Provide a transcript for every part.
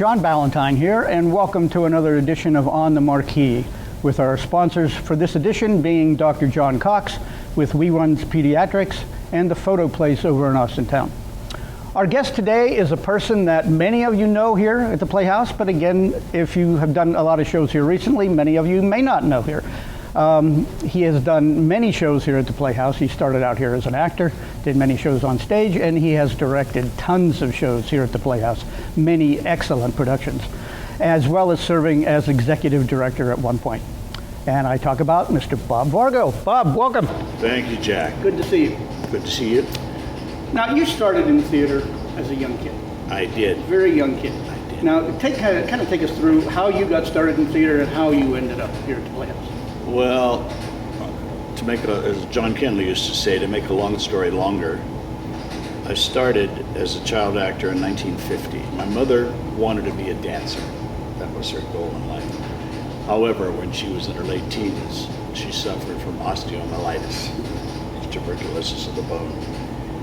John Ballantyne here, and welcome to another edition of On the Marquee, with our sponsors for this edition being Dr. John Cox with We Runs Pediatrics and the Photo Place over in Austintown. Our guest today is a person that many of you know here at the Playhouse, but again, if you have done a lot of shows here recently, many of you may not know here. He has done many shows here at the Playhouse. He started out here as an actor, did many shows on stage, and he has directed tons of shows here at the Playhouse, many excellent productions, as well as serving as executive director at one point. And I talk about Mr. Bob Vargo. Bob, welcome. Thank you, Jack. Good to see you. Good to see you. Now, you started in theater as a young kid. I did. Very young kid. I did. Now, kind of take us through how you got started in theater and how you ended up here at the Playhouse. Well, to make it, as John Kenley used to say, to make a long story longer, I started as a child actor in 1950. My mother wanted to be a dancer. That was her goal in life. However, when she was in her late teens, she suffered from osteomyelitis, tuberculosis of the bone,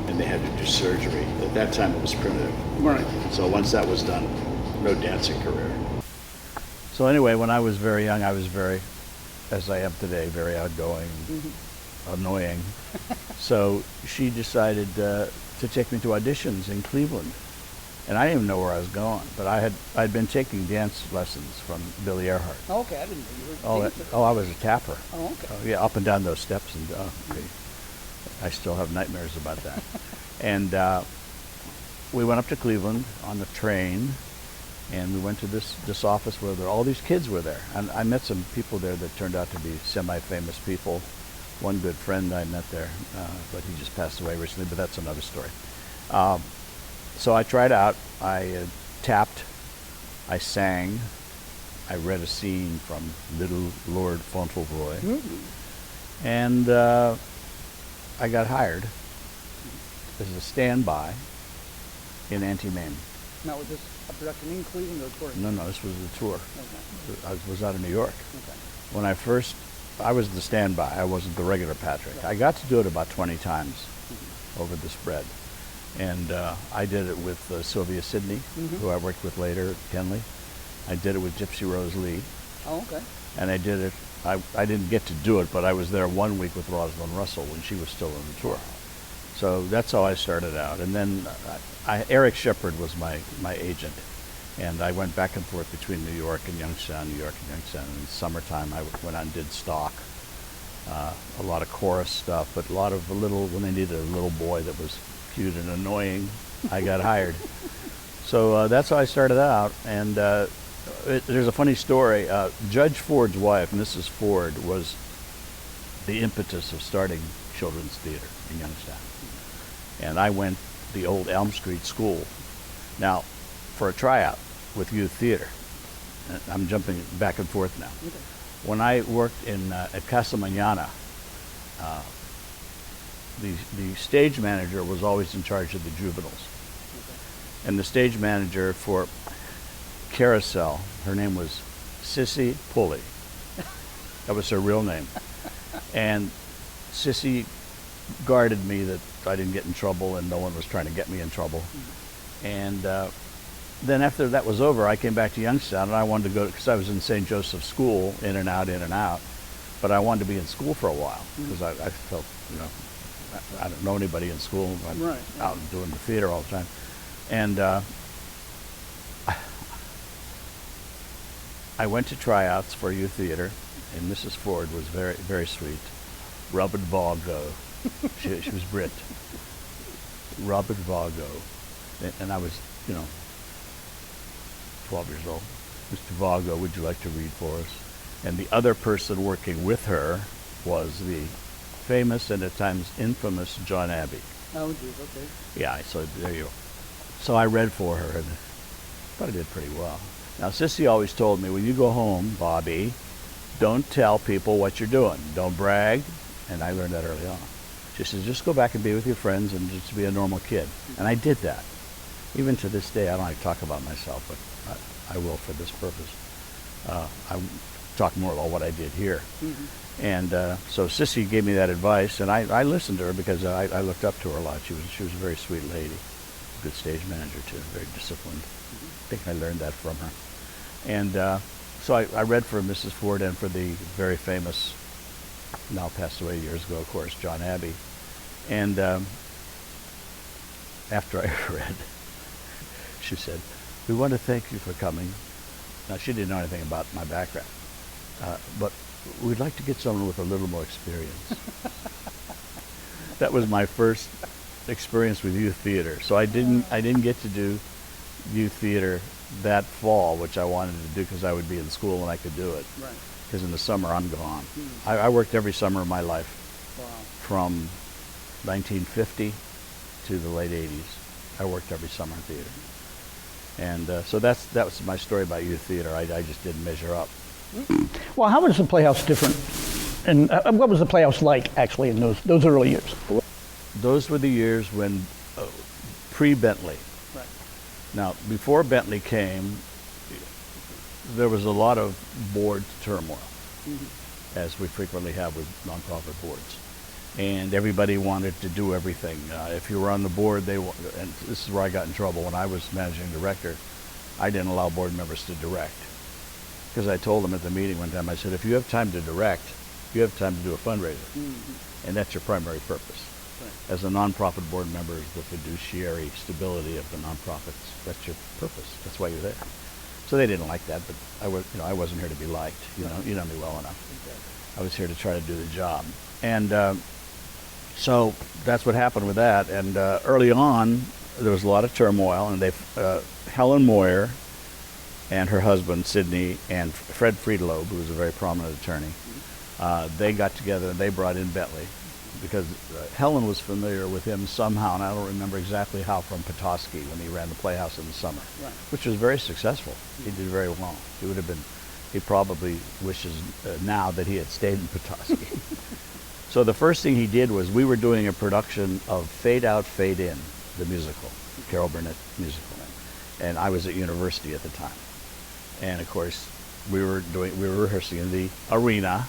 and they had to do surgery. At that time, it was primitive. Right. So once that was done, no dancing career. So anyway, when I was very young, I was very, as I am today, very outgoing, annoying. So she decided to take me to auditions in Cleveland. And I didn't even know where I was going, but I'd been taking dance lessons from Billy Earhart. Oh, okay, I didn't know you were a dancer. I was a tapper. Oh, okay. Yeah, up and down those steps, and I still have nightmares about that. And we went up to Cleveland on the train, and we went to this office where all these kids were there. And I met some people there that turned out to be semi-famous people. One good friend I met there, but he just passed away recently, but that's another story. So I tried out. I tapped, I sang, I read a scene from Little Lord Fauntleroy, and I got hired as a standby in Auntie Mame. Now, was this a production in Cleveland or touring? No, this was the tour. Okay. I was out of New York. Okay. When I was the standby. I wasn't the regular Patrick. Right. I got to do it about 20 times over the spread. And I did it with Sylvia Sidney, who I worked with later at Kenley. I did it with Gypsy Rose Lee. Oh, okay. And I did it, I didn't get to do it, but I was there 1 week with Rosalind Russell when she was still on the tour. So that's how I started out. And then Eric Shepard was my agent. And I went back and forth between New York and Youngstown, New York and Youngstown. In the summertime, I went out and did stock. A lot of chorus stuff, but when they needed a little boy that was cute and annoying, I got hired. So that's how I started out. And there's a funny story. Judge Ford's wife, Mrs. Ford, was the impetus of starting children's theater in Youngstown. And I went the old Elm Street School. Now, for a tryout with youth theater, I'm jumping back and forth now. Okay. When I worked at Casa Mañana, the stage manager was always in charge of the juveniles. Okay. And the stage manager for Carousel, her name was Sissy Pulley. That was her real name. And Sissy guarded me that I didn't get in trouble and no one was trying to get me in trouble. And then after that was over, I came back to Youngstown and I wanted to go, because I was in St. Joseph's School, in and out, but I wanted to be in school for a while because I felt, I don't know anybody in school. I'm out doing the theater all the time. And I went to tryouts for youth theater, and Mrs. Ford was very, very sweet. Robert Vargo. She was Brit. Robert Vargo. And I was, 12 years old. Mr. Vargo, would you like to read for us? And the other person working with her was the famous and at times infamous John Abbey. Oh, geez, okay. Yeah, so there you go. So I read for her, and but I did pretty well. Now, Sissy always told me, when you go home, Bobby, don't tell people what you're doing. Don't brag. And I learned that early on. She says, just go back and be with your friends and just be a normal kid. And I did that. Even to this day, I don't like to talk about myself, but I will for this purpose. I talk more about what I did here. And so Sissy gave me that advice, and I listened to her because I looked up to her a lot. She was a very sweet lady, good stage manager too, very disciplined. I think I learned that from her. And so I read for Mrs. Ford and for the very famous, now passed away years ago, of course, John Abbey. And after I read, she said, "We want to thank you for coming." Now, she didn't know anything about my background, but we'd like to get someone with a little more experience. That was my first experience with youth theater. So I didn't get to do youth theater that fall, which I wanted to do because I would be in school and I could do it. Right. Because in the summer, I'm gone. I worked every summer of my life. Wow. From 1950 to the late 80s. I worked every summer in theater. And so that was my story about youth theater. I just didn't measure up. Well, how was the Playhouse different? And what was the Playhouse like, actually, in those early years? Those were the years when, pre-Bentley. Right. Now, before Bentley came, there was a lot of board turmoil, as we frequently have with nonprofit boards. And everybody wanted to do everything. If you were on the board, and this is where I got in trouble. When I was managing director, I didn't allow board members to direct. Because I told them at the meeting one time, I said, if you have time to direct, you have time to do a fundraiser. And that's your primary purpose. Right. As a nonprofit board member, the fiduciary stability of the nonprofits, that's your purpose. That's why you're there. So they didn't like that, but I wasn't here to be liked. You know me well enough. Exactly. I was here to try to do the job. And so that's what happened with that. And early on, there was a lot of turmoil, and Helen Moyer and her husband, Sidney, and Fred Friedlob, who was a very prominent attorney, they got together and they brought in Bentley because Helen was familiar with him somehow, and I don't remember exactly how, from Petoskey when he ran the Playhouse in the summer, right, which was very successful. He did very well. He probably wishes now that he had stayed in Petoskey. So the first thing he did was, we were doing a production of Fade Out, Fade In, the musical, Carol Burnett musical. And I was at university at the time. And of course, we were rehearsing in the arena,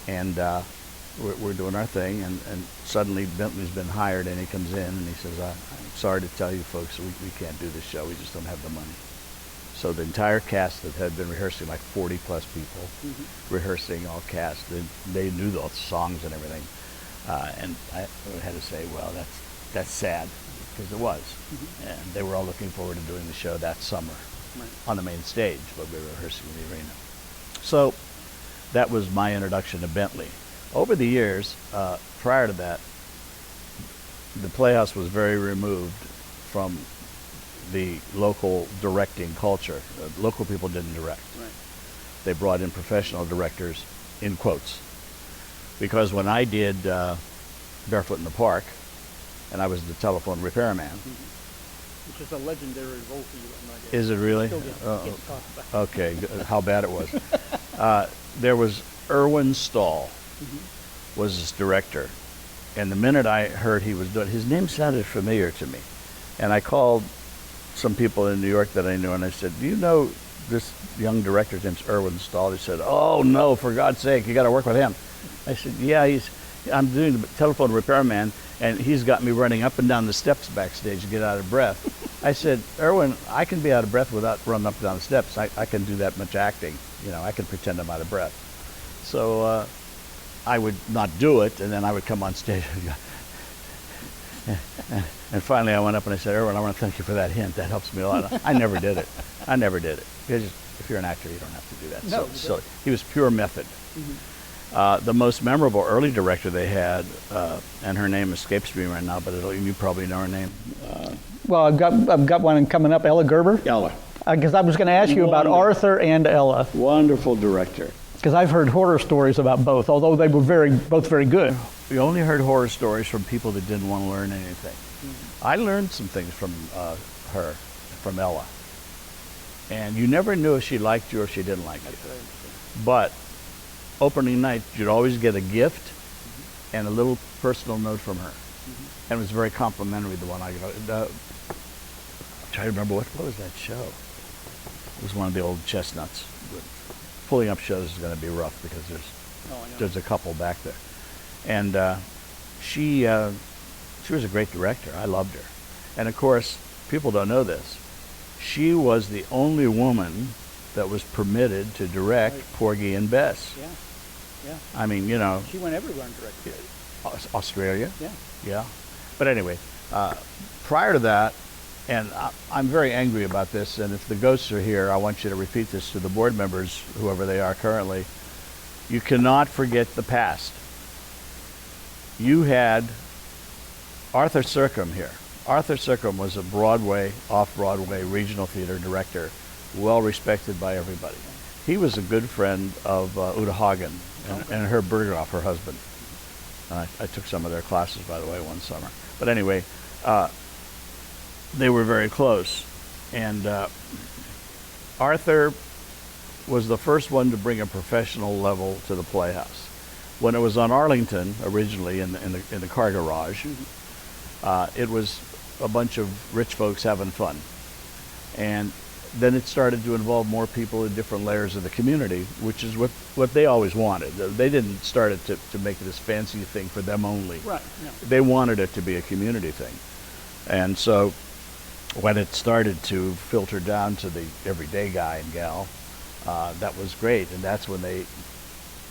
and we're doing our thing, and suddenly Bentley's been hired, and he comes in and he says, I'm sorry to tell you folks, we can't do this show, we just don't have the money. So the entire cast that had been rehearsing, like 40 plus people, rehearsing, all cast, they knew the songs and everything. And I had to say, well, that's sad, because it was. And they were all looking forward to doing the show that summer on the main stage, but we were rehearsing in the arena. So that was my introduction to Bentley. Over the years, prior to that, the Playhouse was very removed from the local directing culture. Local people didn't direct. Right. They brought in professional directors, in quotes. Because when I did Barefoot in the Park, and I was the telephone repairman. Which is a legendary role for you. Is it really? Still get to talk about. Okay, how bad it was. There was Irwin Stahl, was his director. And the minute I heard he was doing, his name sounded familiar to me. And I called some people in New York that I knew, and I said, do you know this young director's name's Irwin Stahl? He said, oh no, for God's sake, you got to work with him. I said, yeah, I'm doing the telephone repairman, and he's got me running up and down the steps backstage to get out of breath. I said, Irwin, I can be out of breath without running up and down the steps. I can do that much acting. I can pretend I'm out of breath. So I would not do it, and then I would come on stage and go, and finally I went up and I said, Irwin, I want to thank you for that hint. That helps me a lot. I never did it. Because if you're an actor, you don't have to do that. No, so he was pure method. The most memorable early director they had, and her name escapes me right now, but you probably know her name. Well, I've got one coming up, Ella Gerber. Ella. Because I was going to ask you about Arthur and Ella. Wonderful director. Because I've heard horror stories about both, although they were both very good. We only heard horror stories from people that didn't want to learn anything. I learned some things from her, from Ella. And you never knew if she liked you or if she didn't like you. But opening night, you'd always get a gift and a little personal note from her. And it was very complimentary, the one I got. I'm trying to remember, what was that show? It was one of the old Chestnuts. Pulling up shows is going to be rough because there's a couple back there. And she was a great director. I loved her. And of course, people don't know this. She was the only woman that was permitted to direct Porgy and Bess. Yeah, yeah. I mean, you know. She went everywhere and directed. Australia. Yeah. Yeah. But anyway, prior to that, and I'm very angry about this, and if the ghosts are here, I want you to repeat this to the board members, whoever they are currently. You cannot forget the past. You had Arthur Circum here. Arthur Circum was a Broadway, off-Broadway regional theater director, well respected by everybody. He was a good friend of Uta Hagen and Herb Berghoff, her husband. I took some of their classes, by the way, one summer. But anyway, they were very close. And Arthur was the first one to bring a professional level to the Playhouse. When it was on Arlington, originally in the car garage, it was a bunch of rich folks having fun. And then it started to involve more people in different layers of the community, which is what they always wanted. They didn't start it to make this fancy thing for them only. Right. No. They wanted it to be a community thing. And so when it started to filter down to the everyday guy and gal, that was great. And that's when they,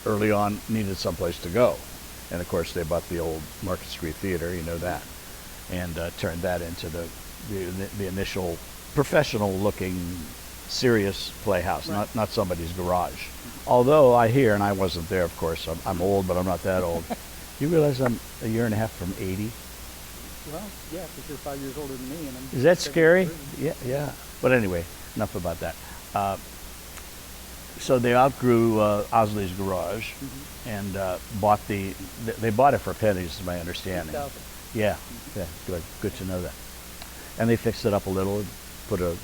early on, needed someplace to go. And of course, they bought the old Market Street Theater, you know that, and turned that into the initial professional-looking, serious playhouse, right. not somebody's garage. Although I hear, and I wasn't there, of course, I'm old, but I'm not that old. You realize I'm a year and a half from 80? Well, yeah, because you're 5 years older than me. And I'm Is that scary? 73. Yeah, yeah. But anyway, enough about that. So they outgrew Osley's garage and bought they bought it for pennies, is my understanding. 6,000. Yeah, yeah, good to know that. And they fixed it up a little, put an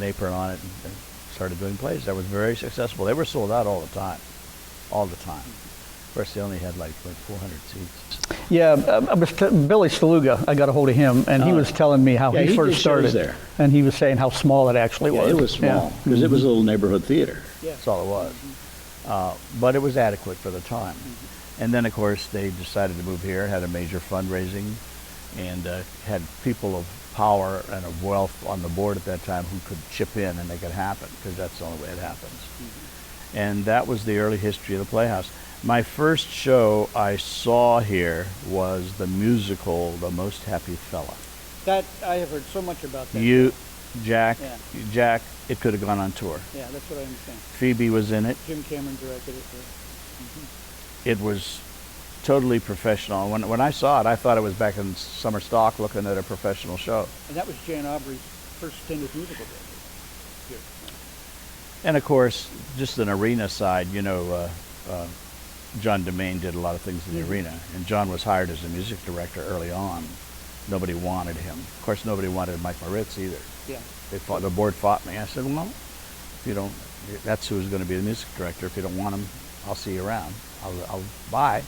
apron on it, and started doing plays. That was very successful. They were sold out all the time. Of course, they only had like 400 seats. Yeah, Billy Staluga, I got a hold of him, and he was telling me how Yeah, he he first did started. shows there. And he was saying how small it actually was. It was small, because it was a little neighborhood theater. Yeah. That's all it was. But it was adequate for the time. And then, of course, they decided to move here, had a major fundraising, and had people of power and of wealth on the board at that time who could chip in and make it happen, because that's the only way it happens. And that was the early history of the Playhouse. My first show I saw here was the musical The Most Happy Fella. That, I have heard so much about that. Jack, Yeah. Jack, it could have gone on tour. Yeah, that's what I understand. Phoebe was in it. Jim Cameron directed it. It was totally professional. When I saw it, I thought it was back in summer stock looking at a professional show. And that was Jan Aubrey's first stint musical director here. And of course, just an arena side, you know, John DeMaine did a lot of things in the arena, and John was hired as a music director early on. Nobody wanted him. Of course, nobody wanted Mike Moritz either. Yeah. The board fought me. I said, well, if you don't, that's who's going to be the music director. If you don't want him, I'll see you around. I'll buy,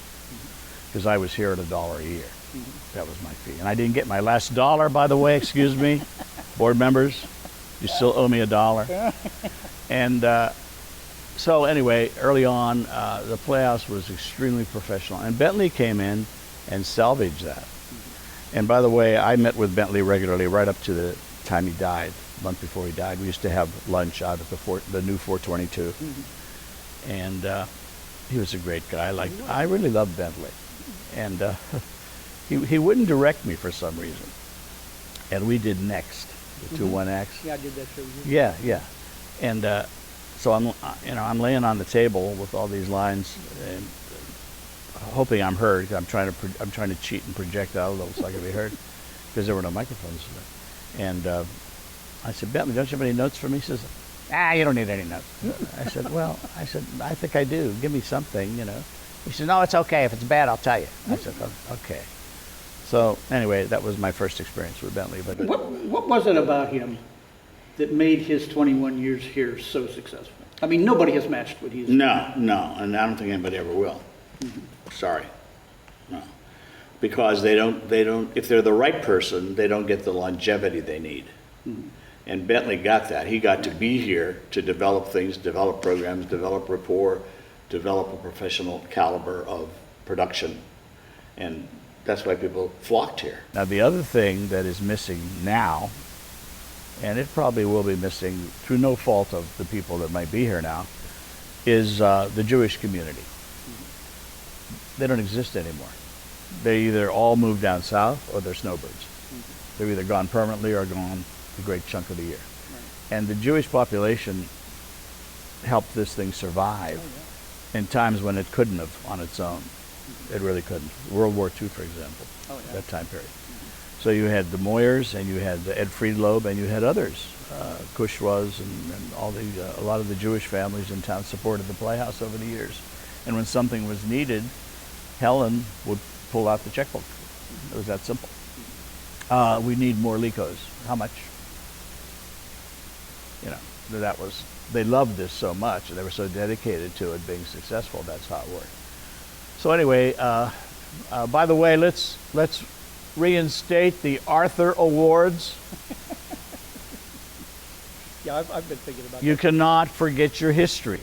because I was here at $1 a year. That was my fee, and I didn't get my last dollar, by the way. Excuse me, board members, you still owe me $1. And so anyway, early on, the Playhouse was extremely professional, and Bentley came in and salvaged that. And by the way, I met with Bentley regularly right up to the time he died. A month before he died, we used to have lunch out at the new 422, and he was a great guy. I really loved Bentley, and he wouldn't direct me for some reason. And we did Next, the 2-1-X. Yeah, I did that show. Yeah. And so I'm laying on the table with all these lines, and hoping I'm heard. I'm trying to cheat and project out a little so I can be heard, because there were no microphones. And I said, Bentley, don't you have any notes for me? He says, you don't need any notes. I said, I think I do. Give me something, you know. He said, no, it's okay. If it's bad, I'll tell you. I said, okay. So anyway, that was my first experience with Bentley. But What was it about him that made his 21 years here so successful? I mean, nobody has matched what he's No, and I don't think anybody ever will. Sorry. No. Because they don't, if they're the right person, they don't get the longevity they need. And Bentley got that. He got to be here to develop things, develop programs, develop rapport, develop a professional caliber of production. And That's why people flocked here. Now, the other thing that is missing now, and it probably will be missing through no fault of the people that might be here now, is the Jewish community. They don't exist anymore. They either all moved down south or they're snowbirds. They're either gone permanently or gone a great chunk of the year. And the Jewish population helped this thing survive in times when it couldn't have on its own. It really couldn't. World War II, for example, that time period. So you had the Moyers, and you had Ed Friedlob, and you had others, Kushwas, and all a lot of the Jewish families in town supported the Playhouse over the years. And when something was needed, Helen would pull out the checkbook. It was that simple. We need more Licos. How much? You know, they loved this so much, and they were so dedicated to it being successful. That's how it worked. So anyway, by the way, let's reinstate the Arthur Awards. Yeah, I've been thinking about You cannot forget your history.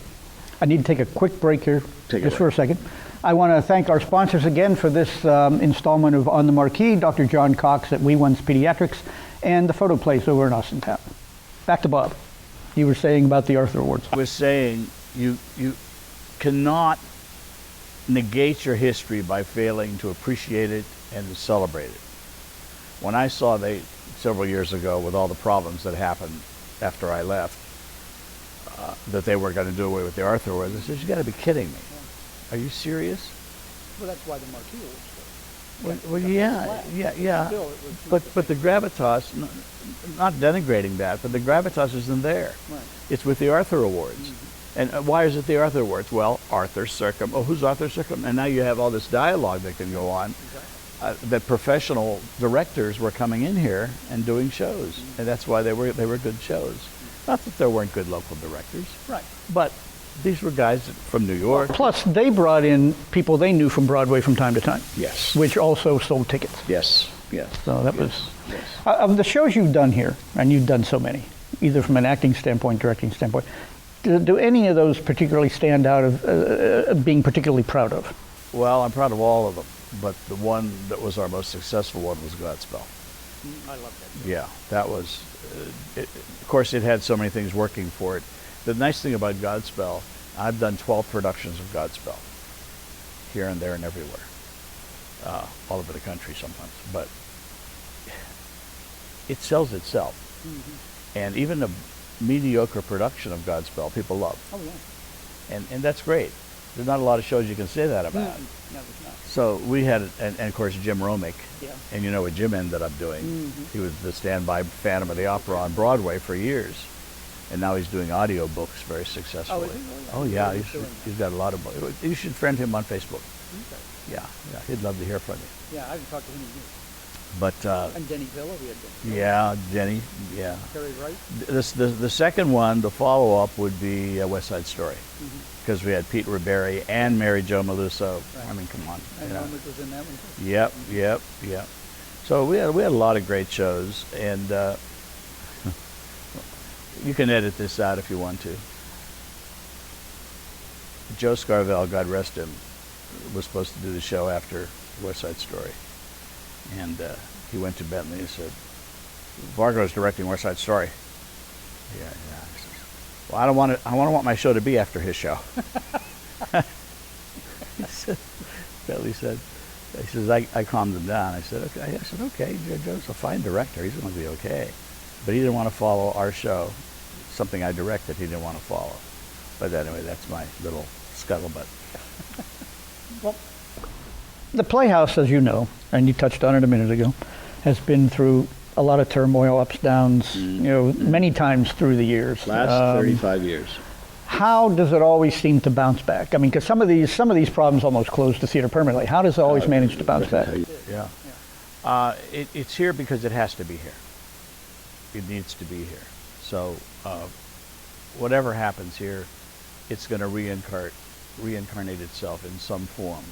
I need to take a quick break here, Take it just away. for a second. I want to thank our sponsors again for this installment of On the Marquee, Dr. John Cox at We One's Pediatrics, and the Photo Place over in Austin Town. Back to Bob. You were saying about the Arthur Awards. I was saying you cannot negate your history by failing to appreciate it and to celebrate it. When I saw several years ago with all the problems that happened after I left, that they were going to do away with the Arthur Awards, I said, you got to be kidding me. Are you serious? Well, that's why the Marquee Awards. Well, yeah. Still, it was But the gravitas, not denigrating that, but the gravitas isn't there. Right. It's with the Arthur Awards. And why is it the Arthur Awards? Well, Arthur Circum. Oh, who's Arthur Circum? And now you have all this dialogue that can go on. That professional directors were coming in here and doing shows, and that's why they were good shows. Not that there weren't good local directors, Right. but these were guys from New York. Plus, they brought in people they knew from Broadway from time to time, Yes. which also sold tickets. Yes. Yes. So that was... Yes. Of the shows you've done here, and you've done so many, either from an acting standpoint, directing standpoint, do any of those particularly stand out of being particularly proud of? Well, I'm proud of all of them, but the one that was our most successful one was Godspell. I love that. Yeah, that was, of course, it had so many things working for it. The nice thing about Godspell, I've done 12 productions of Godspell, here and there and everywhere, all over the country sometimes, but it sells itself. And even a mediocre production of Godspell, people love. Oh, yeah. And that's great. There's not a lot of shows you can say that about. No, it's not. So we had, and of course Jim Romick, Yeah. and you know what Jim ended up doing. He was the standby Phantom of the Opera on Broadway for years, and now he's doing audio books very successfully. is he really? Oh yeah, He's doing he's got a lot of books. You should friend him on Facebook. Okay. Yeah, he'd love to hear from you. Yeah, I haven't talked to him in years. But And Denny Villa, we had Denny. yeah, Jenny, yeah. Terry Wright. The second one, the follow-up, would be West Side Story, because we had Pete Ribery and Mary Jo Meluso. Right. I mean, come on. And you know. Romick was in that one too. Yep. So we had a lot of great shows, and you can edit this out if you want to. Joe Scarvell, God rest him, was supposed to do the show after West Side Story, and he went to Bentley and said, "Vargo's directing West Side Story." Yeah. He says, well, I don't want my show to be after his show. He said, Bentley said. He says, I calmed him down. I said, okay, Joe's a fine director. He's going to be okay. But he didn't want to follow our show. Something I directed, he didn't want to follow. But anyway, that's my little scuttlebutt. Well, the Playhouse, as you know, and you touched on it a minute ago, has been through a lot of turmoil, ups, downs, many times through the years. Last 35 years. How does it always seem to bounce back? I mean, because some of these problems almost close the theater permanently. How does it always manage to bounce back? Yeah. It's here because it has to be here. It needs to be here. So whatever happens here, it's going to reincarnate itself in some form.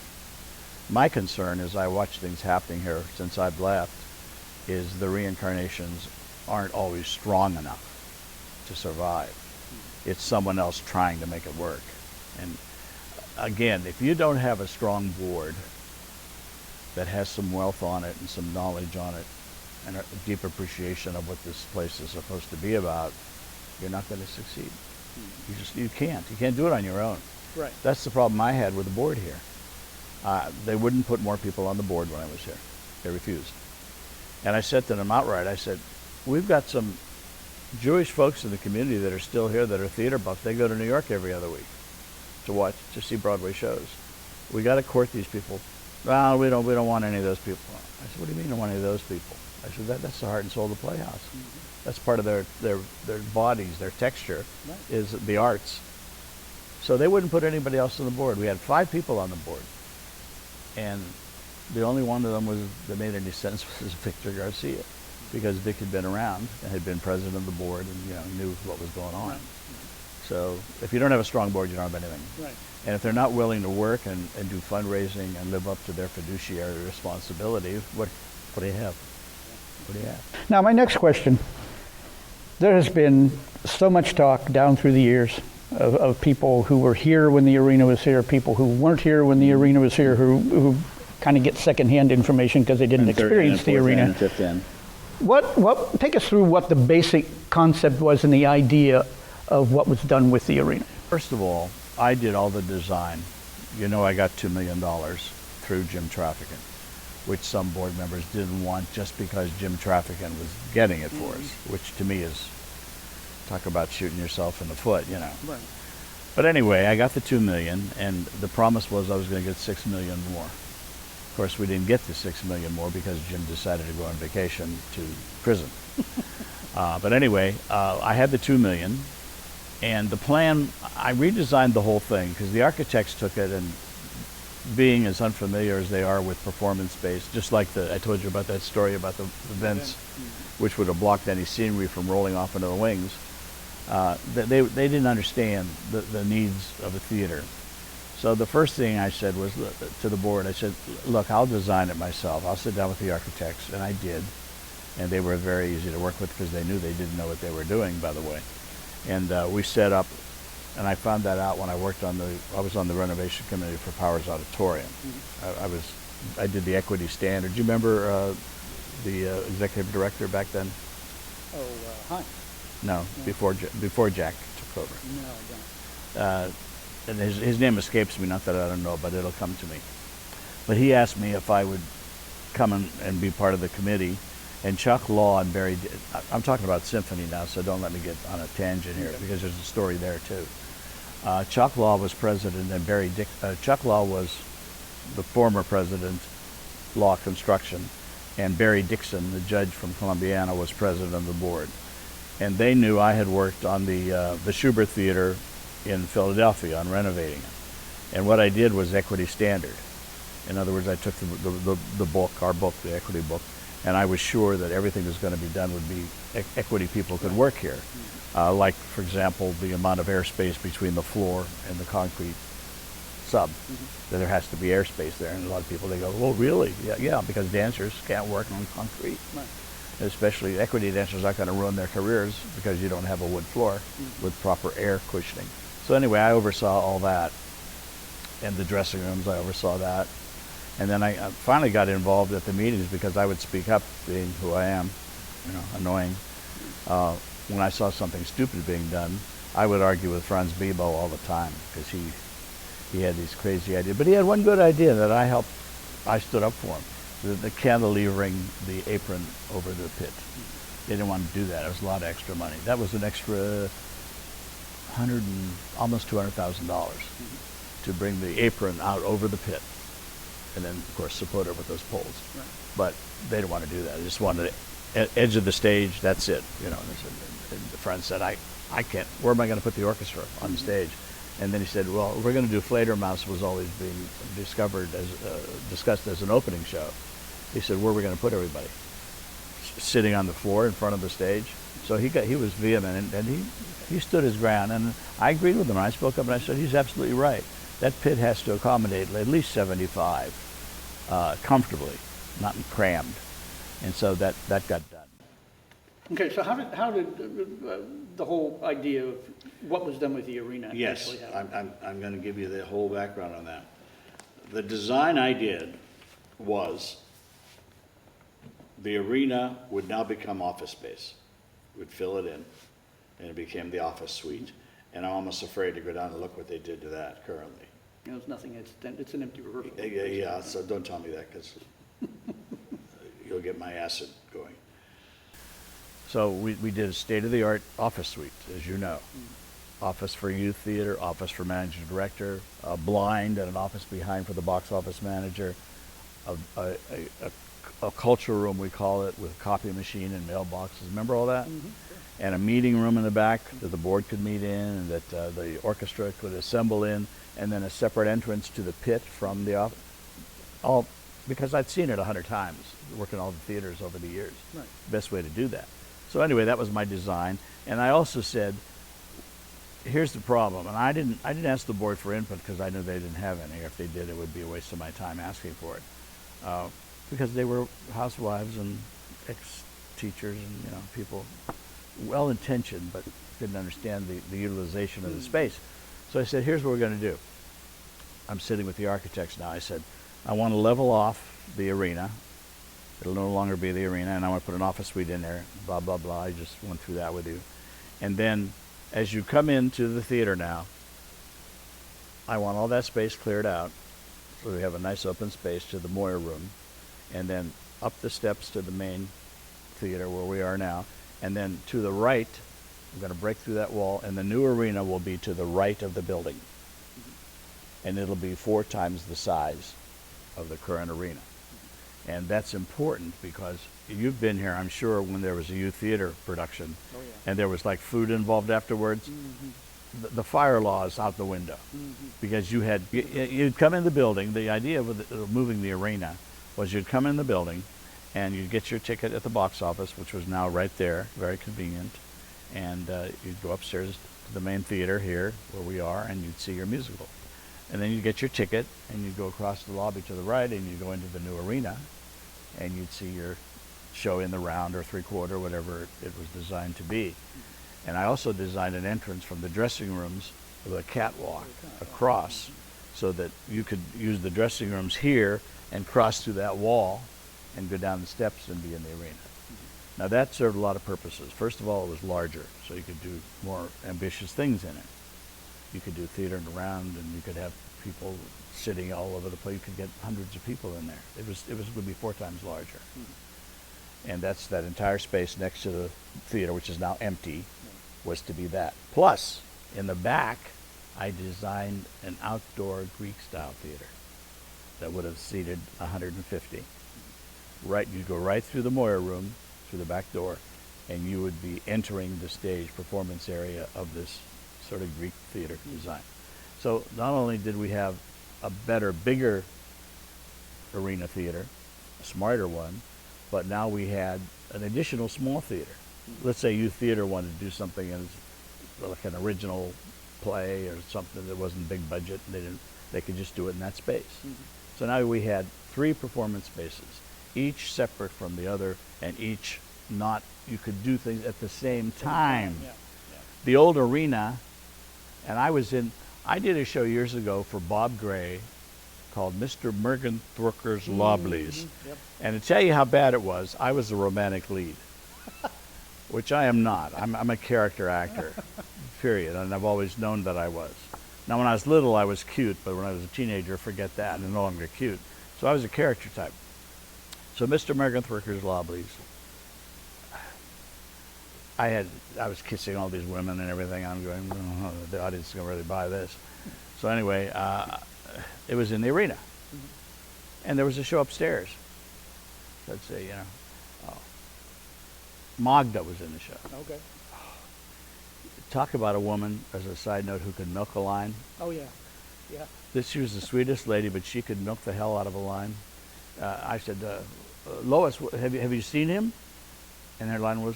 My concern, as I watch things happening here since I've left, is the reincarnations aren't always strong enough to survive. It's someone else trying to make it work. And again, if you don't have a strong board, that has some wealth on it and some knowledge on it and a deep appreciation of what this place is supposed to be about, you're not going to succeed. You can't do it on your own. Right. That's the problem I had with the board here. They wouldn't put more people on the board when I was here. They refused. And I said to them outright, I said, we've got some Jewish folks in the community that are still here that are theater buffs. They go to New York every other week to see Broadway shows. We got to court these people. Well, we don't want any of those people. I said, what do you mean you don't want any of those people? I said, that's the heart and soul of the Playhouse. Mm-hmm. That's part of their bodies, their texture, right, is the arts. So they wouldn't put anybody else on the board. We had 5 people on the board. And the only one of them that made any sense was Victor Garcia, because Vic had been around and had been president of the board and knew what was going on. Right. So if you don't have a strong board, you don't have anything. Right. And if they're not willing to work and do fundraising and live up to their fiduciary responsibility, what do you have? What do you have? Now, my next question. There has been so much talk down through the years of people who were here when the arena was here, people who weren't here when the arena was here, who kind of get secondhand information because they didn't experience the arena. Take us through what the basic concept was and the idea of what was done with the arena. First of all, I did all the design. I got $2 million through Jim Trafficant, which some board members didn't want just because Jim Trafficant was getting it for us, which to me is, talk about shooting yourself in the foot, Right. But anyway, I got the $2 million, and the promise was I was going to get $6 million more. Of course, we didn't get the $6 million more because Jim decided to go on vacation to prison. But anyway, I had the $2 million, and the plan, I redesigned the whole thing because the architects took it, and being as unfamiliar as they are with performance space, just like I told you about that story about the vents, which would have blocked any scenery from rolling off into the wings, they didn't understand the needs of a theater. So the first thing I said was to the board, I said, look, I'll design it myself. I'll sit down with the architects, and I did. And they were very easy to work with because they knew they didn't know what they were doing, by the way. And we set up, and I found that out when I was on the renovation committee for Powers Auditorium. Mm-hmm. I did the equity standard. Do you remember the executive director back then? Hunt. No, before Jack took over. No, I don't. And his name escapes me, not that I don't know, but it'll come to me. But he asked me if I would come and be part of the committee. And Chuck Law and Barry, I'm talking about Symphony now, so don't let me get on a tangent here, because there's a story there too. Chuck Law was president, and Chuck Law was the former president, Law Construction, and Barry Dixon, the judge from Columbiana, was president of the board. And they knew I had worked on the Schubert Theater in Philadelphia on renovating it. And what I did was equity standard. In other words, I took the book, our book, the equity book, and I was sure that everything that was going to be done would be equity people could work here. Like, for example, the amount of airspace between the floor and the concrete sub. That there has to be airspace there. And a lot of people, they go, well, really? Yeah, because dancers can't work on concrete. Right. Especially equity dancers aren't going to ruin their careers because you don't have a wood floor with proper air cushioning. So anyway, I oversaw all that. And the dressing rooms, I oversaw that. And then I finally got involved at the meetings because I would speak up, being who I am, annoying. When I saw something stupid being done, I would argue with Franz Bebo all the time because he had these crazy ideas. But he had one good idea that I stood up for him, the cantilevering the apron over the pit. They didn't want to do that. It was a lot of extra money. That was an extra almost $200,000 to bring the apron out over the pit. And then, of course, support it with those poles. Right. But they didn't want to do that. They just wanted it edge of the stage, that's it. And the friend said, I can't, where am I going to put the orchestra on the stage? And then he said, well, we're going to do Fledermaus was always being discussed as an opening show. He said, where are we going to put everybody? Sitting on the floor in front of the stage. So he was vehement, and he stood his ground. And I agreed with him. I spoke up and I said, he's absolutely right. That pit has to accommodate at least 75 comfortably, not crammed. And so that got done. Okay, so how did the whole idea of what was done with the arena? Yes, I'm going to give you the whole background on that. The design I did was the arena would now become office space. We'd fill it in, and it became the office suite. And I'm almost afraid to go down and look what they did to that currently. You know, it's nothing, it's an empty rehearsal. Yeah, so don't tell me that, because you'll get my acid going. So we did a state-of-the-art office suite, as you know. Office for youth theater, office for managing director, a blind and an office behind for the box office manager, a culture room, we call it, with a copy machine and mailboxes. Remember all that? And a meeting room in the back that the board could meet in, and that the orchestra could assemble in, and then a separate entrance to the pit from the office. All because I'd seen it 100 times, working all the theaters over the years. Right. Best way to do that. So anyway, that was my design, and I also said, here's the problem, and I didn't ask the board for input because I knew they didn't have any. If they did, it would be a waste of my time asking for it, because they were housewives and ex-teachers and people well-intentioned but didn't understand the utilization of the space. So I said, here's what we're going to do. I'm sitting with the architects now. I said, I want to level off the arena. It'll no longer be the arena, and I want to put an office suite in there, blah, blah, blah. I just went through that with you. And then as you come into the theater now, I want all that space cleared out, so we have a nice open space to the Moyer room, and then up the steps to the main theater where we are now, and then to the right, we're going to break through that wall, and the new arena will be to the right of the building. And it'll be 4 times the size of the current arena. And that's important because you've been here, I'm sure, when there was a youth theater production, and there was like food involved afterwards. The fire law is out the window, because you'd come in the building. The idea of moving the arena was you'd come in the building and you'd get your ticket at the box office, which was now right there, very convenient, and you'd go upstairs to the main theater here where we are, and you'd see your musical. And then you'd get your ticket and you'd go across the lobby to the right and you'd go into the new arena and you'd see your show in the round or 3/4, whatever it was designed to be. And I also designed an entrance from the dressing rooms with a catwalk across, so that you could use the dressing rooms here and cross through that wall and go down the steps and be in the arena. Now that served a lot of purposes. First of all, it was larger, so you could do more ambitious things in it. You could do theater and around, and you could have people sitting all over the place. You could get hundreds of people in there. It would be 4 times larger. And that's that entire space next to the theater, which is now empty, was to be that. Plus, in the back, I designed an outdoor Greek-style theater that would have seated 150. Right, you'd go right through the Moyer room, through the back door, and you would be entering the stage performance area of this sort of Greek theater design. So not only did we have a better, bigger arena theater, a smarter one, but now we had an additional small theater. Let's say youth theater wanted to do something as like an original play or something that wasn't big budget, and they could just do it in that space. So now we had 3 performance spaces, each separate from the other, and each not, you could do things at the same time. The old arena, and I did a show years ago for Bob Gray called Mr. Mergenthrucker's Lobblies. And to tell you how bad it was, I was the romantic lead, which I am not. I'm a character actor, period, and I've always known that I was. Now, when I was little, I was cute, but when I was a teenager, forget that, and no longer cute. So I was a character type. So Mr. Mergenthrucker's Lobblies, I was kissing all these women and everything. I'm going, oh, the audience is going to really buy this. So anyway, it was in the arena. And there was a show upstairs. Let's say, Magda was in the show. Okay. Talk about a woman, as a side note, who could milk a line. Oh, yeah. Yeah. She was the sweetest lady, but she could milk the hell out of a line. I said, Lois, have you seen him? And her line was,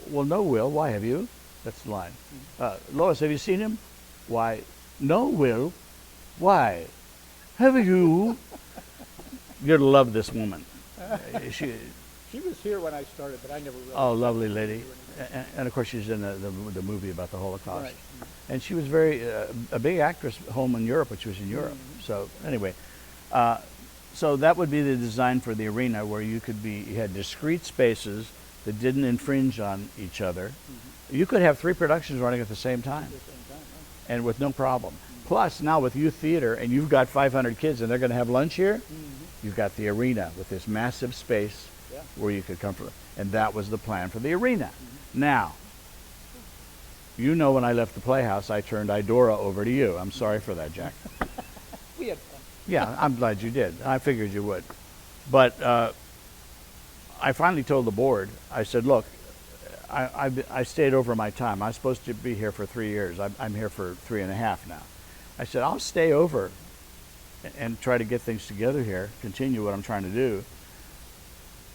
well, no, Will. Why, have you? That's the line. Lois, have you seen him? Why, no, Will. Why, have you? You're to love this woman. She was here when I started, but I never really... Oh, lovely lady. And of course, she's in the movie about the Holocaust. Right. And she was a big actress home in Europe, which was in Europe. So anyway, So that would be the design for the arena, where you had discrete spaces that didn't infringe on each other. You could have 3 productions running at the same time, and with no problem. Plus, now with youth theater, and you've got 500 kids, and they're going to have lunch here, you've got the arena with this massive space where you could come from. And that was the plan for the arena. Now, you know, when I left the Playhouse, I turned Idora over to you. I'm sorry for that, Jack. We had fun. Yeah, I'm glad you did. I figured you would. But I finally told the board, I said, look, I stayed over my time. I was supposed to be here for 3 years. I'm here for 3.5 now. I said, I'll stay over and try to get things together here, continue what I'm trying to do.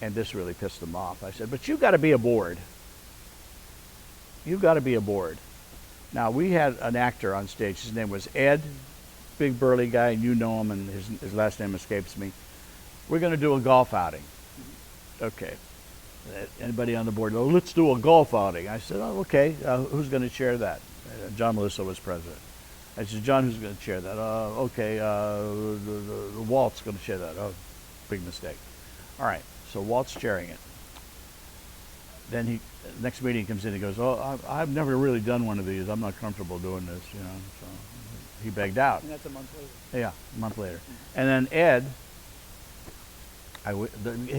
And this really pissed them off. I said, but you've got to be a board. You've got to be a board. Now, we had an actor on stage. His name was Ed, big burly guy, and you know him, and his last name escapes me. We're going to do a golf outing. Okay. Anybody on the board? Oh, let's do a golf outing. I said, oh, okay. Who's going to chair that? John Melissa was president. I said, John, who's going to chair that? Okay, the Walt's going to chair that. Oh, big mistake. All right, so Walt's chairing it. Then next meeting he comes in, he goes, oh, I've never really done one of these. I'm not comfortable doing this, you know. So he begged out. And that's a month later. Yeah, a month later. And then Ed, a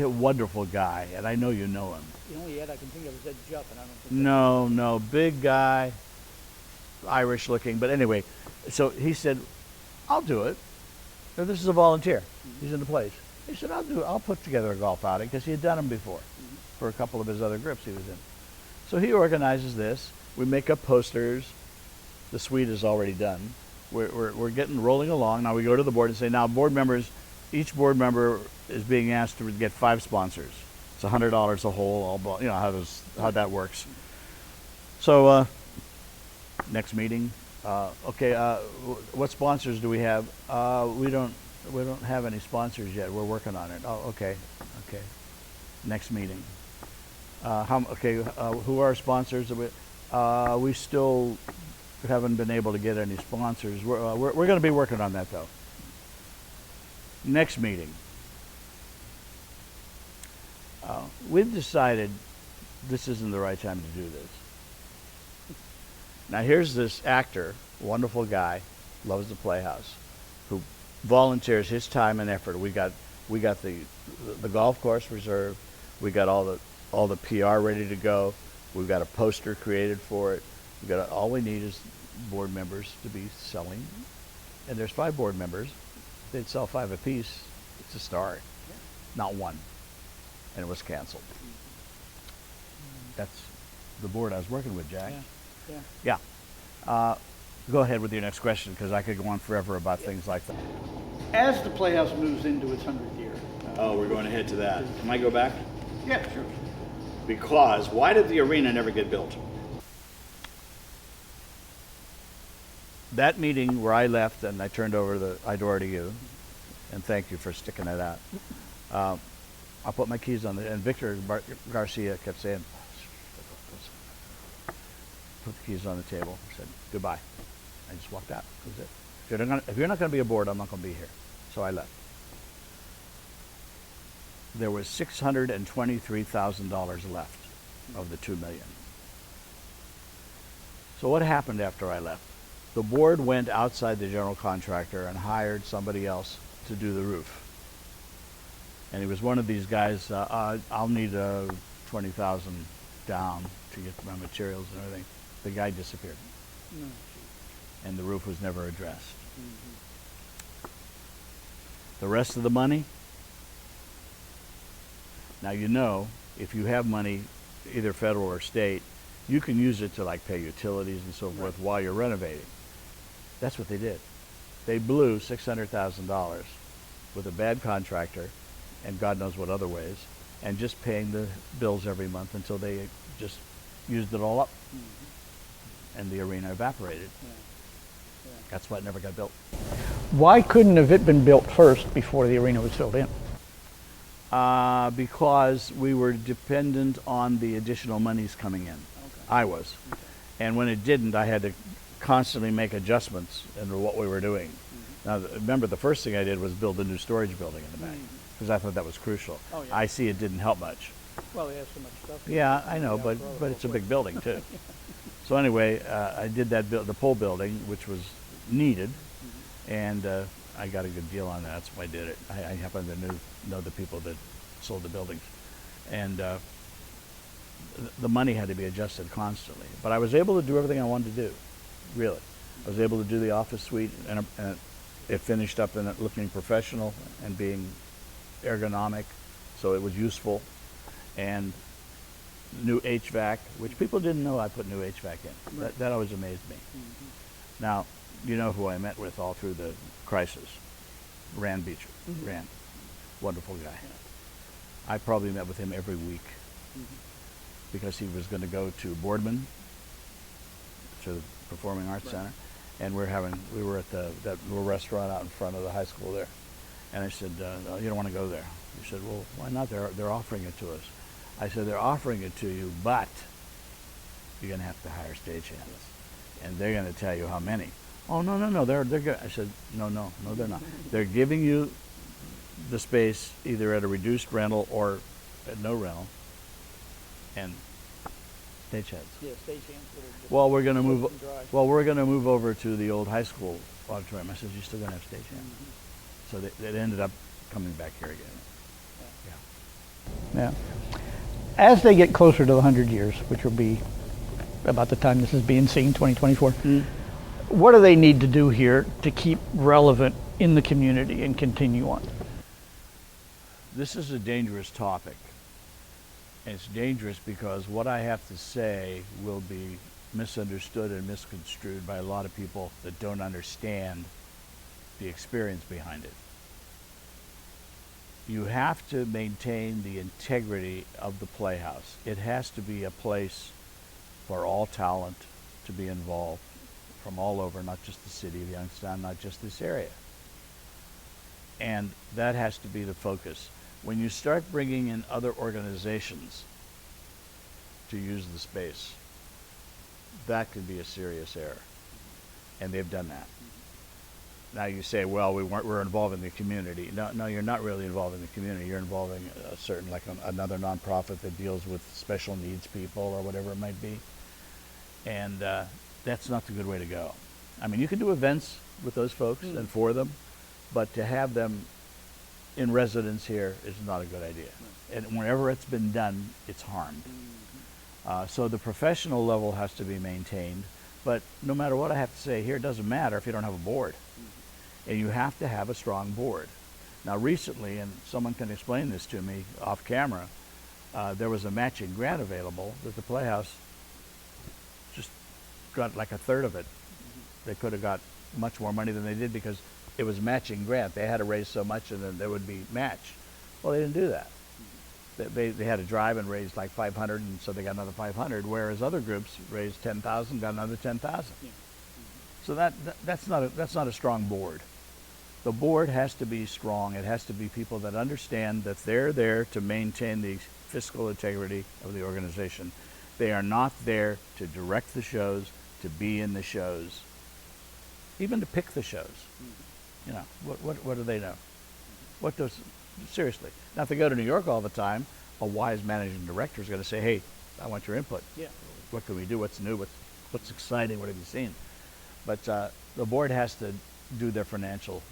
wonderful guy, and I know you know him. The only Ed I can think of is Ed Jupp, and I don't think No, big guy, Irish looking, but anyway, so he said, I'll do it. Now, this is a volunteer. He's in the place. He said, I'll put together a golf outing, because he had done them before for a couple of his other groups he was in. So he organizes this. We make up posters. The suite is already done. We're getting rolling along. Now we go to the board and say, now board members, each board member is being asked to get 5 sponsors. It's $100 a hole. You know how that works. So next meeting, okay. What sponsors do we have? We don't have any sponsors yet. We're working on it. Oh, okay. Next meeting. Who are our sponsors? We still haven't been able to get any sponsors. We're going to be working on that, though. Next meeting. We've decided this isn't the right time to do this. Now here's this actor, wonderful guy, loves the Playhouse, who volunteers his time and effort. We got the golf course reserved. We got all the PR ready to go. We've got a poster created for it. All we need is board members to be selling, and there's 5 board members. If they'd sell 5 apiece, it's a start. Yeah. Not one, and it was canceled. That's the board I was working with, Jack. Yeah. Go ahead with your next question, because I could go on forever about things like that. As the Playhouse moves into its 100th year. Oh, we're going ahead to that. Can I go back? Yeah, sure. Because why did the arena never get built? That meeting where I left and I turned over the Idora to you, and thank you for sticking it out. I put my keys on and Victor Garcia kept saying, put the keys on the table, said goodbye. I just walked out. That was it. If you're not going to be aboard, I'm not going to be here. So I left. There was $623,000 left of the $2 million. So what happened after I left? The board went outside the general contractor and hired somebody else to do the roof. And he was one of these guys, I'll need $20,000 down to get my materials and everything. The guy disappeared. And the roof was never addressed. The rest of the money, now you know, if you have money, either federal or state, you can use it to like pay utilities and so forth while you're renovating. That's what they did. They blew $600,000 with a bad contractor and God knows what other ways, and just paying the bills every month until they just used it all up. And the arena evaporated. That's why it never got built. Why couldn't have it been built first before the arena was filled in? Because we were dependent on the additional monies coming in. I was. And when it didn't, I had to constantly make adjustments in what we were doing. Now, remember, the first thing I did was build a new storage building in the back, because I thought that was crucial. Oh, yeah. I see it didn't help much. Well, they have so much stuff. Yeah, I know, but it's a big building too. So anyway, I did that the pole building, which was needed, and I got a good deal on that. That's why I did it. I happen to know the people that sold the buildings, and the money had to be adjusted constantly. But I was able to do everything I wanted to do. Really, I was able to do the office suite, and it finished up in it looking professional and being ergonomic, so it was useful. And new HVAC, which people didn't know I put new HVAC in. Right. That always amazed me. Now, you know who I met with all through the crisis. Rand Beecher. Rand. Wonderful guy. I probably met with him every week because he was going to go to Boardman, to the Performing Arts Center, and we were at that little restaurant out in front of the high school there. And I said, no, you don't want to go there. He said, well, why not? They're offering it to us. I said, they're offering it to you, but you're going to have to hire stagehands. And they're going to tell you how many. Oh, no, they're good. I said, no, they're not. They're giving you the space either at a reduced rental or at no rental. And stagehands. Yeah, stagehands. Well, we're going to move over to the old high school auditorium. I said, you're still going to have stagehands. So they ended up coming back here again. Yeah. As they get closer to the 100 years, which will be about the time this is being seen, 2024, what do they need to do here to keep relevant in the community and continue on? This is a dangerous topic. And it's dangerous because what I have to say will be misunderstood and misconstrued by a lot of people that don't understand the experience behind it. You have to maintain the integrity of the Playhouse. It has to be a place for all talent to be involved from all over, not just the city of Youngstown, not just this area. And that has to be the focus. When you start bringing in other organizations to use the space, that could be a serious error. And they've done that. Now you say, well, we're involved in the community. No, you're not really involved in the community. You're involving a certain, another nonprofit that deals with special needs people or whatever it might be. And that's not the good way to go. I mean, you can do events with those folks and for them, but to have them in residence here is not a good idea. And whenever it's been done, it's harmed. So the professional level has to be maintained, but no matter what I have to say here, it doesn't matter if you don't have a board. And you have to have a strong board. Now recently, and someone can explain this to me off camera, there was a matching grant available that the Playhouse just got like a third of it. They could have got much more money than they did because it was a matching grant. They had to raise so much and then there would be match. Well, they didn't do that. They had to drive and raise like 500, and so they got another 500, whereas other groups raised 10,000, got another 10,000. So that's not a strong board. The board has to be strong. It has to be people that understand that they're there to maintain the fiscal integrity of the organization. They are not there to direct the shows, to be in the shows, even to pick the shows. You know, what do they know? What does, seriously. Now, if they go to New York all the time, a wise managing director is going to say, hey, I want your input. Yeah. What can we do? What's new? What's exciting? What have you seen? But the board has to do their financial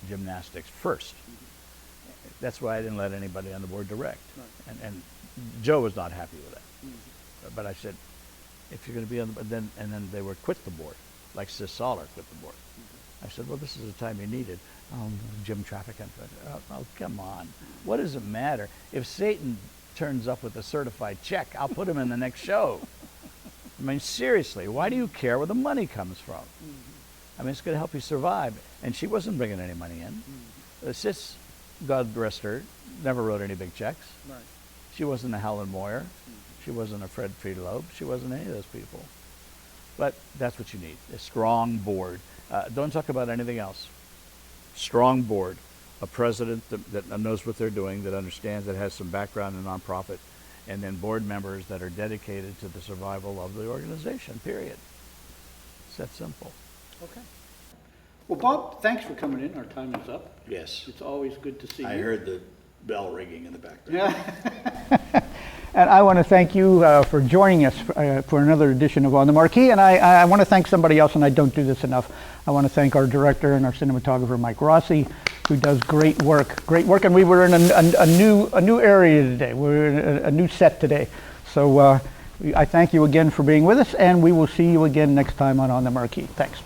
gymnastics first. That's why I didn't let anybody on the board direct. Right. And Joe was not happy with that. But I said, if you're going to be on the board, and then they would quit the board, like Sis Soller quit the board. I said, well, this is the time you need it. Oh, Jim Traffic. Oh, come on. What does it matter? If Satan turns up with a certified check, I'll put him in the next show. I mean, seriously, why do you care where the money comes from? I mean, it's going to help you survive. And she wasn't bringing any money in. Sis, God rest her, never wrote any big checks. Right. She wasn't a Helen Moyer. She wasn't a Fred Friedelob. She wasn't any of those people. But that's what you need, a strong board. Don't talk about anything else. Strong board, a president that knows what they're doing, that understands, that has some background in nonprofit, and then board members that are dedicated to the survival of the organization, period. It's that simple. Okay. Well, Bob, thanks for coming in. Our time is up. Yes. It's always good to see you. I heard the bell ringing in the background. Yeah. And I want to thank you for joining us for another edition of On the Marquee. And I want to thank somebody else, and I don't do this enough. I want to thank our director and our cinematographer, Mike Rossi, who does great work. Great work. And we were in a new area today. We're in a new set today. So I thank you again for being with us, and we will see you again next time on the Marquee. Thanks.